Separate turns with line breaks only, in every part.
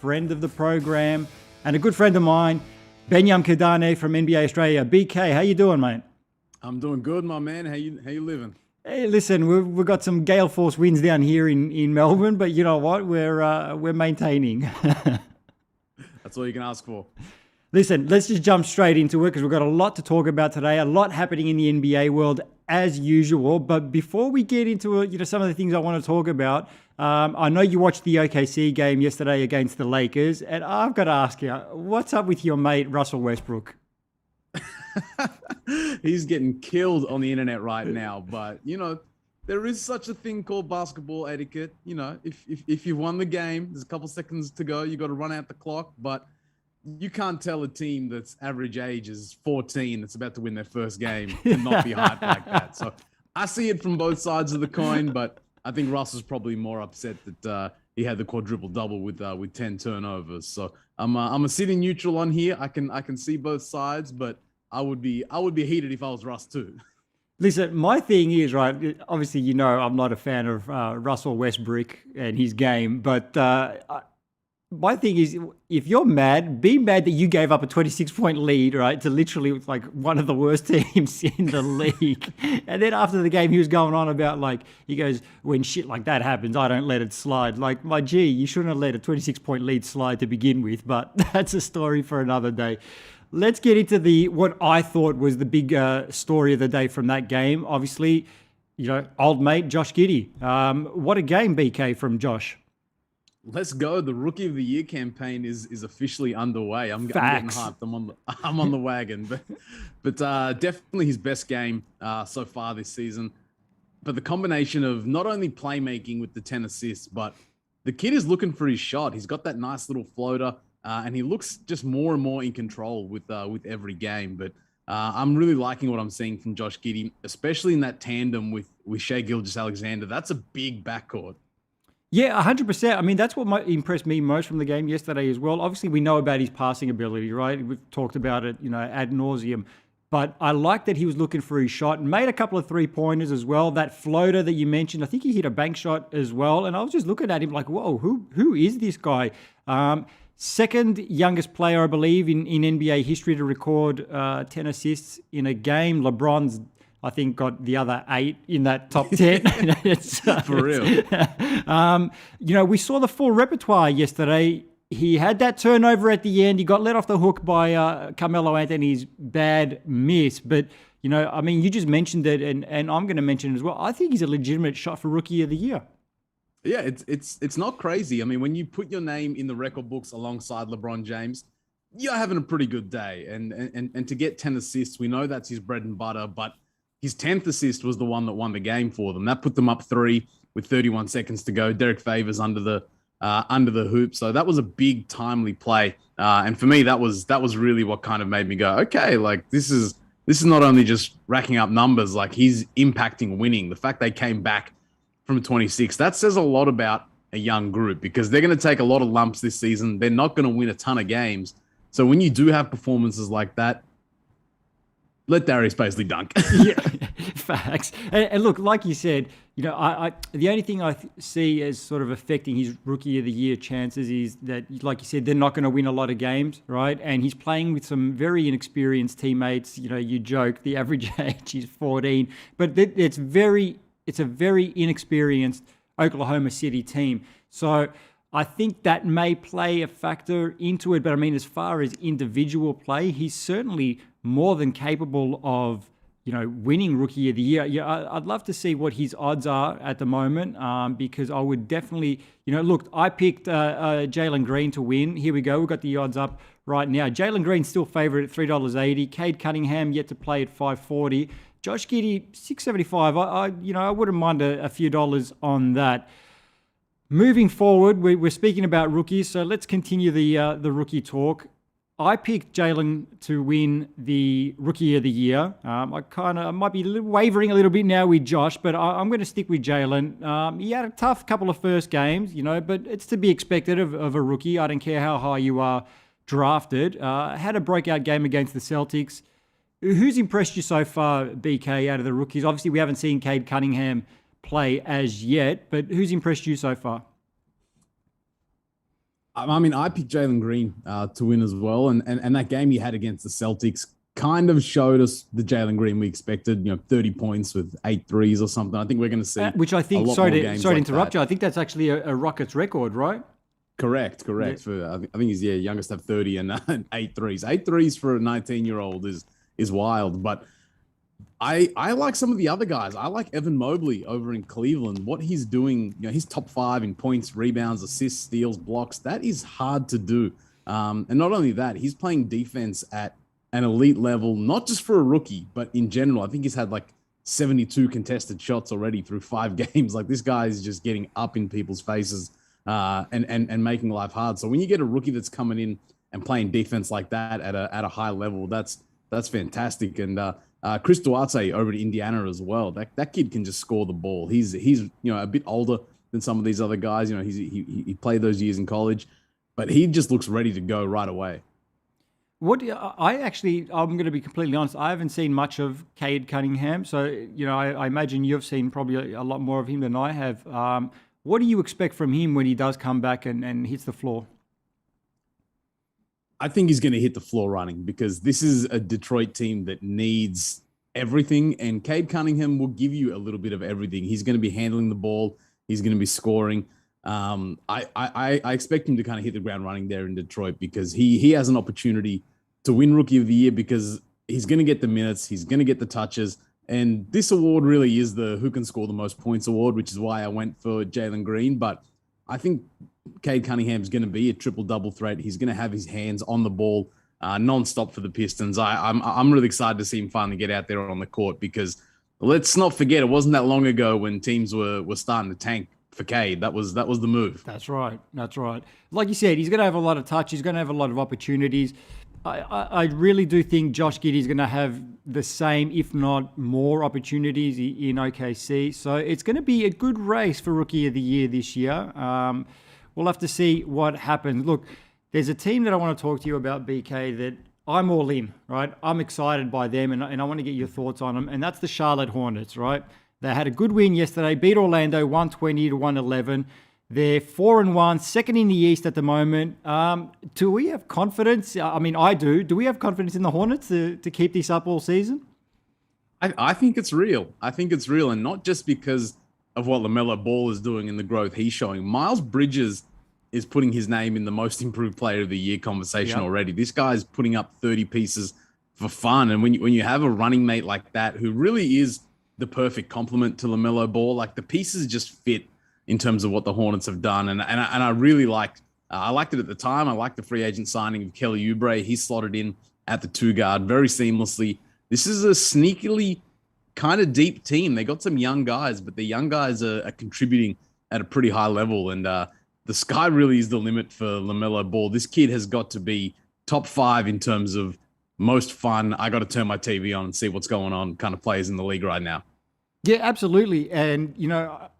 Friend of the program and a good friend of mine, Benyam Kidane from NBA Australia. BK, how you doing, mate?
I'm doing good, my man. How you living?
Hey, listen, we've got some gale force winds down here in Melbourne, but you know what? We're maintaining.
That's all you can ask for.
Listen, let's just jump straight into it because we've got a lot to talk about today, a lot happening in the NBA world as usual. But before we get into some of the things I want to talk about, I know you watched the OKC game yesterday against the Lakers, and I've got to ask you, what's up with your mate Russell Westbrook?
He's getting killed on the internet right now, but there is such a thing called basketball etiquette. If you've won the game, there's a couple seconds to go, you got to run out the clock, but you can't tell a team that's average age is 14 that's about to win their first game and not be hyped like that. So I see it from both sides of the coin, but I think Russ is probably more upset that he had the quadruple double with 10 turnovers. So I'm a sitting neutral on here. I can see both sides, but I would be heated if I was Russ too.
Listen, my thing is, right, obviously, I'm not a fan of Russell Westbrook and his game, but my thing is, if you're mad, be mad that you gave up a 26-point lead, right, to literally like one of the worst teams in the league. And then after the game, he was going on about he goes, when shit like that happens, I don't let it slide. Like, my G, you shouldn't have let a 26-point lead slide to begin with, but that's a story for another day. Let's get into what I thought was the big story of the day from that game. Obviously, old mate Josh Giddey. What a game, BK, from Josh.
Let's go. The Rookie of the Year campaign is officially underway. I'm getting hyped. I'm on the wagon. But definitely his best game so far this season. But the combination of not only playmaking with the 10 assists, but the kid is looking for his shot. He's got that nice little floater, and he looks just more and more in control with every game. But I'm really liking what I'm seeing from Josh Giddey, especially in that tandem with Shai Gilgeous-Alexander. That's a big backcourt.
Yeah, 100%. I mean, that's what impressed me most from the game yesterday as well. Obviously, we know about his passing ability, right? We've talked about it, ad nauseum. But I like that he was looking for his shot and made a couple of three-pointers as well. That floater that you mentioned, I think he hit a bank shot as well. And I was just looking at him like, whoa, who is this guy? Second youngest player, I believe, in NBA history to record 10 assists in a game. LeBron's, I think, got the other 8 in that top 10.
For real.
We saw the full repertoire yesterday. He had that turnover at the end. He got let off the hook by Carmelo Anthony's bad miss. But, you just mentioned it, and I'm going to mention it as well. I think he's a legitimate shot for Rookie of the Year.
Yeah, it's not crazy. I mean, when you put your name in the record books alongside LeBron James, you're having a pretty good day. And to get 10 assists, we know that's his bread and butter, but his 10th assist was the one that won the game for them. That put them up 3 with 31 seconds to go. Derek Favors under the hoop. So that was a big, timely play. And for me, that was really what kind of made me go, okay, like this is not only just racking up numbers, like he's impacting winning. The fact they came back from 26, that says a lot about a young group because they're going to take a lot of lumps this season. They're not going to win a ton of games. So when you do have performances like that, let Darius Baisley dunk.
Yeah, facts. And look, like you said, I the only thing I see as sort of affecting his Rookie of the Year chances is that, like you said, they're not going to win a lot of games, right? And he's playing with some very inexperienced teammates. You joke the average age is 14, but it's a very inexperienced Oklahoma City team. So I think that may play a factor into it. But I mean, as far as individual play, he's certainly more than capable of, winning Rookie of the Year. Yeah, I'd love to see what his odds are at the moment because I would definitely, look, I picked Jalen Green to win. Here we go. We've got the odds up right now. Jalen Green's still favourite at $3.80. Cade Cunningham yet to play at $5.40. Josh Giddey, $6.75. I wouldn't mind a few dollars on that. Moving forward, we're speaking about rookies, so let's continue the rookie talk. I picked Jalen to win the Rookie of the Year. I might be wavering a little bit now with Josh, but I'm going to stick with Jalen. He had a tough couple of first games, but it's to be expected of a rookie. I don't care how high you are drafted. Had a breakout game against the Celtics. Who's impressed you so far, BK, out of the rookies? Obviously, we haven't seen Cade Cunningham play as yet, but who's impressed you so far?
I mean, I picked Jalen Green to win as well, and that game he had against the Celtics kind of showed us the Jalen Green we expected. 30 points with 8 threes or something. I think we're going to see,
which I think. Sorry to interrupt you. I think that's actually a Rockets record, right?
Correct. Yeah. I think he's youngest to have 30 and 8 threes. 8 threes for a 19-year-old is wild, but I like some of the other guys. I like Evan Mobley over in Cleveland. What he's doing, he's top 5 in points, rebounds, assists, steals, blocks. That is hard to do. And not only that, he's playing defense at an elite level, not just for a rookie, but in general. I think he's had like 72 contested shots already through 5 games. Like, this guy is just getting up in people's faces and making life hard. So when you get a rookie that's coming in and playing defense like that at a high level, that's fantastic. And Chris Duarte over to Indiana as well. That kid can just score the ball. He's a bit older than some of these other guys. He played those years in college, but he just looks ready to go right away.
I'm going to be completely honest. I haven't seen much of Cade Cunningham, so I imagine you've seen probably a lot more of him than I have. What do you expect from him when he does come back and hits the floor?
I think he's going to hit the floor running, because this is a Detroit team that needs everything, and Cade Cunningham will give you a little bit of everything. He's going to be handling the ball. He's going to be scoring. I expect him to kind of hit the ground running there in Detroit, because he has an opportunity to win Rookie of the Year, because he's going to get the minutes. He's going to get the touches. And this award really is the who can score the most points award, which is why I went for Jalen Green. But I think Cade Cunningham is going to be a triple-double threat. He's going to have his hands on the ball nonstop for the Pistons. I'm really excited to see him finally get out there on the court, because let's not forget, it wasn't that long ago when teams were starting to tank for Cade. That was the move.
That's right. Like you said, he's going to have a lot of touch. He's going to have a lot of opportunities. I really do think Josh Giddey is going to have the same, if not more, opportunities in OKC. So it's going to be a good race for Rookie of the Year this year. We'll have to see what happens. Look, there's a team that I want to talk to you about, BK, that I'm all in, right? I'm excited by them, and I want to get your thoughts on them, and that's the Charlotte Hornets, right? They had a good win yesterday, beat Orlando 120-111. They're 4-1, second in the East at the moment. Do we have confidence? I mean, I do. Do we have confidence in the Hornets to keep this up all season?
I think it's real. And not just because of what LaMelo Ball is doing and the growth he's showing. Miles Bridges is putting his name in the most improved player of the year conversation already. This guy's putting up 30 pieces for fun. And when you have a running mate like that, who really is the perfect complement to LaMelo Ball, like, the pieces just fit in terms of what the Hornets have done. And I really liked it at the time. I liked the free agent signing of Kelly Oubre. He slotted in at the 2 guard very seamlessly. This is a sneakily kind of deep team. They got some young guys, but the young guys are contributing at a pretty high level. And the sky really is the limit for LaMelo Ball. This kid has got to be top 5 in terms of most fun. I got to turn my TV on and see what's going on kind of players in the league right now.
Yeah, absolutely. And,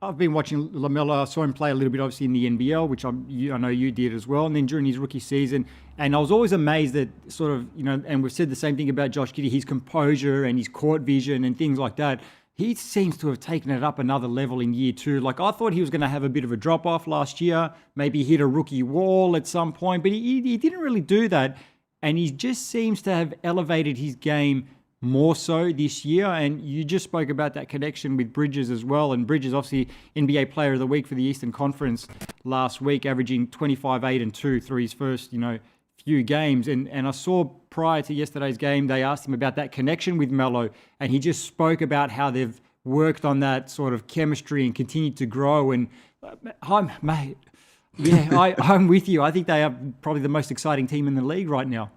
I've been watching LaMelo. I saw him play a little bit, obviously, in the NBL, which I know you did as well. And then during his rookie season. And I was always amazed at sort of, and we've said the same thing about Josh Giddey, his composure and his court vision and things like that. He seems to have taken it up another level in year 2. Like, I thought he was going to have a bit of a drop-off last year, maybe hit a rookie wall at some point, but he didn't really do that. And he just seems to have elevated his game more so this year. And you just spoke about that connection with Bridges as well. And Bridges, obviously, NBA Player of the Week for the Eastern Conference last week, averaging 25, 8, and 2 through his first, few games. And I saw prior to yesterday's game, they asked him about that connection with Melo. And he just spoke about how they've worked on that sort of chemistry and continued to grow. And I'm with you. I think they are probably the most exciting team in the league right now.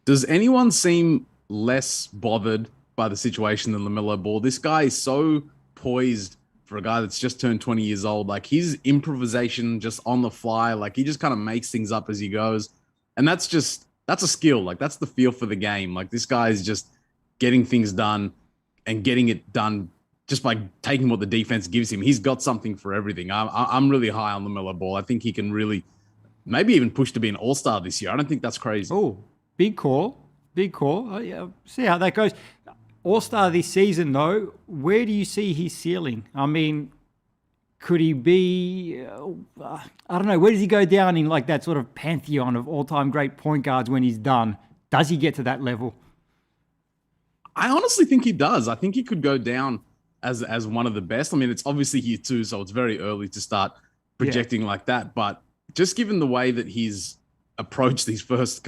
Does anyone seem less bothered by the situation than LaMelo Ball? This guy is so poised for a guy that's just turned 20 years old. Like, his improvisation just on the fly, like, he just kind of makes things up as he goes. And that's just that's a skill. Like that's the feel for the game. Like this guy is just getting things done and getting it done just by taking what the defense gives him. He's got something for everything. I'm really high on LaMelo Ball. I think he can really maybe even push to be an all-star this year. I don't think that's crazy.
Oh, big call. Big call. Yeah, see how that goes. All-star this season, though, where do you see his ceiling? I mean, could he be, I don't know, where does he go down in like that sort of pantheon of all-time great point guards when he's done? Does he get to that level?
I honestly think he does. I think he could go down as one of the best. I mean, it's obviously year 2, so it's very early to start projecting like that. But just given the way that he's approached these first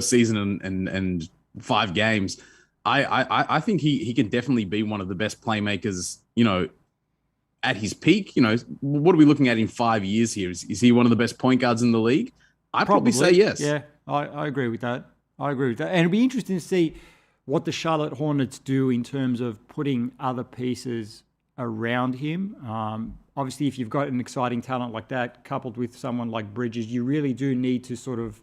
season and 5 games, I think he can definitely be one of the best playmakers, at his peak. What are we looking at in 5 years here? Is he one of the best point guards in the league? I'd probably say yes.
Yeah, I agree with that. And it'll be interesting to see what the Charlotte Hornets do in terms of putting other pieces around him. Obviously, if you've got an exciting talent like that, coupled with someone like Bridges, you really do need to sort of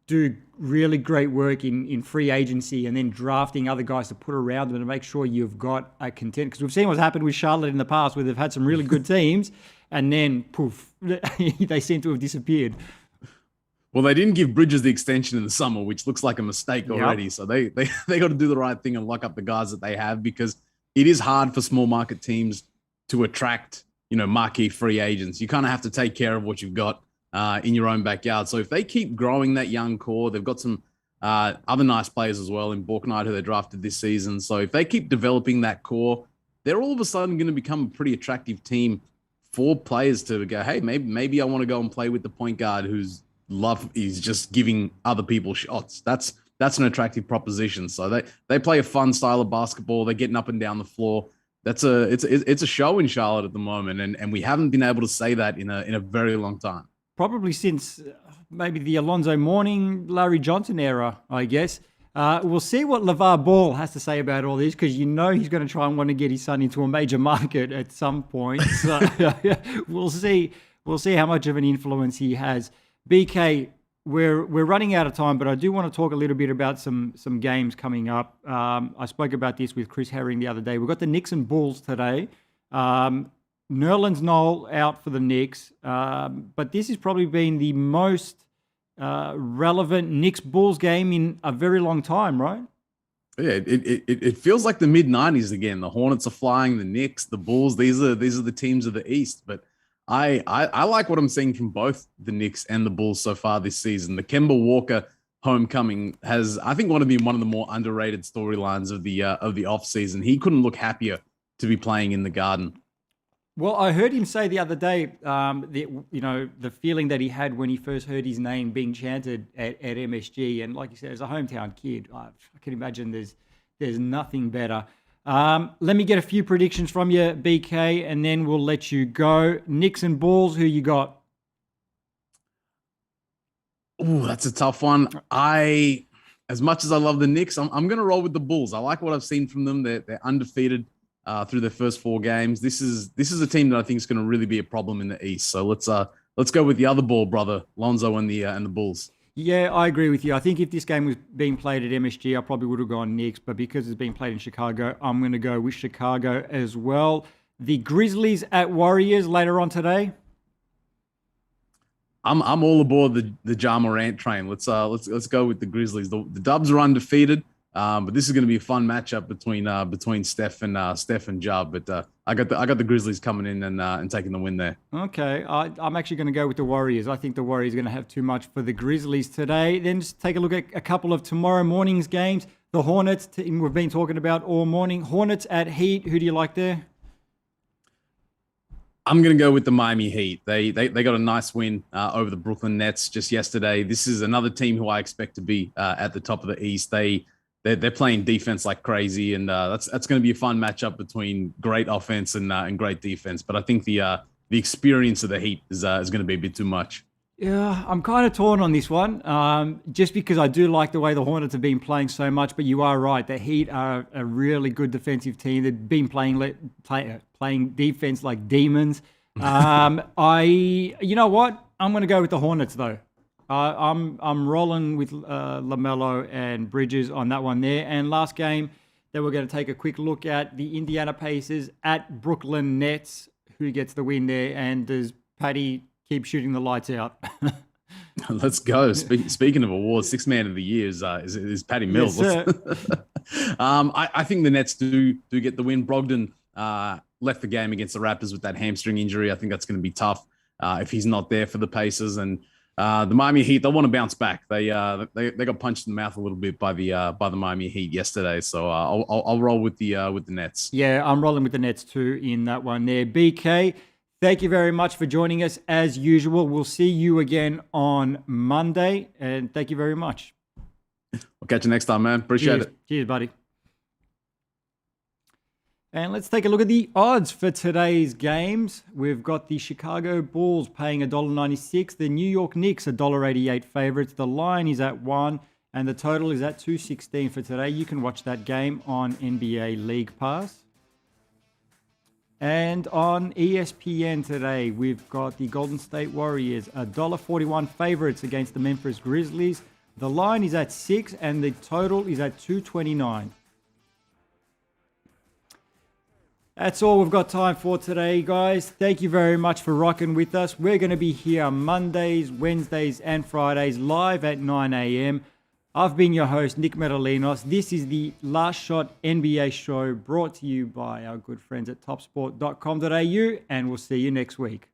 do really great work in free agency and then drafting other guys to put around them to make sure you've got a contender. Because we've seen what's happened with Charlotte in the past where they've had some really good teams and then poof, they seem to have disappeared.
Well, they didn't give Bridges the extension in the summer, which looks like a mistake already. Yep. So they got to do the right thing and lock up the guys that they have, because it is hard for small market teams to attract, marquee free agents. You kind of have to take care of what you've got in your own backyard. So if they keep growing that young core, they've got some other nice players as well in Borknight, who they drafted this season. So if they keep developing that core, they're all of a sudden going to become a pretty attractive team for players to go, hey, maybe I want to go and play with the point guard who's love is just giving other people shots. That's an attractive proposition. So they play a fun style of basketball. They're getting up and down the floor. It's a show in Charlotte at the moment, and we haven't been able to say that in a very long time.
Probably since maybe the Alonzo Mourning, Larry Johnson era, I guess. We'll see what LeVar Ball has to say about all this, because he's going to try and want to get his son into a major market at some point. So we'll see how much of an influence he has. BK, we're running out of time, but I do want to talk a little bit about some games coming up. I spoke about this with Chris Herring the other day. We've got the Knicks and Bulls today. Nerlens Noel out for the Knicks, but this has probably been the most relevant Knicks-Bulls game in a very long time, right?
Yeah, it feels like the mid-'90s again. The Hornets are flying, the Knicks, the Bulls. These are the teams of the East, but I like what I'm seeing from both the Knicks and the Bulls so far this season. The Kemba Walker homecoming has, I think, one of the more underrated storylines of the offseason. He couldn't look happier to be playing in the Garden.
Well, I heard him say the other day, the feeling that he had when he first heard his name being chanted at MSG, and like you said, as a hometown kid, I can imagine there's nothing better. Let me get a few predictions from you, BK, and then we'll let you go. Knicks and Bulls, who you got?
Oh, that's a tough one. As much as I love the Knicks, I'm going to roll with the Bulls. I like what I've seen from them. They're undefeated through their first 4 games. This is a team that I think is going to really be a problem in the East. So let's go with the other ball brother, Lonzo and the Bulls.
Yeah, I agree with you. I think if this game was being played at MSG, I probably would have gone Knicks, but because it's being played in Chicago, I'm going to go with Chicago as well. The Grizzlies at Warriors later on today.
I'm all aboard the Ja Morant train. Let's go with the Grizzlies. The Dubs are undefeated, but this is going to be a fun matchup between Steph and Ja. But I got the Grizzlies coming in and taking the win there. Okay,
I'm actually going to go with the Warriors. I think the Warriors are going to have too much for the Grizzlies today. Then just take a look at a couple of tomorrow morning's games. The Hornets team we've been talking about all morning. Hornets at Heat. Who do you like there?
I'm going to go with the Miami Heat. They got a nice win over the Brooklyn Nets just yesterday. This is another team who I expect to be at the top of the East. They're playing defense like crazy, and that's going to be a fun matchup between great offense and great defense. But I think the experience of the Heat is going to be a bit too much.
Yeah, I'm kind of torn on this one, just because I do like the way the Hornets have been playing so much. But you are right, the Heat are a really good defensive team. They've been playing defense like demons. You know what? I'm going to go with the Hornets though. I'm rolling with LaMelo and Bridges on that one there. And last game that we're going to take a quick look at, the Indiana Pacers at Brooklyn Nets. Who gets the win there? And does Patty keep shooting the lights out?
Let's go. Speaking of awards, Sixth Man of the Year is Patty Mills.
Yes,
I think the Nets do get the win. Brogdon left the game against the Raptors with that hamstring injury. I think that's going to be tough if he's not there for the Pacers. And the Miami Heat, they want to bounce back. They got punched in the mouth a little bit by the Miami Heat yesterday. So I'll roll with the Nets.
Yeah, I'm rolling with the Nets too in that one there. BK, thank you very much for joining us as usual. We'll see you again on Monday, and thank you very much.
I'll catch you next time, man. Appreciate it.
Cheers, buddy. And let's take a look at the odds for today's games. We've got the Chicago Bulls paying $1.96. The New York Knicks $1.88 favorites. The line is at 1 and the total is at 216 for today. You can watch that game on NBA League Pass. And on ESPN today, we've got the Golden State Warriors $1.41 favorites against the Memphis Grizzlies. The line is at 6 and the total is at 229. That's all we've got time for today, guys. Thank you very much for rocking with us. We're going to be here Mondays, Wednesdays, and Fridays live at 9 a.m. I've been your host, Nick Metallinos. This is the Last Shot NBA show brought to you by our good friends at topsport.com.au, and we'll see you next week.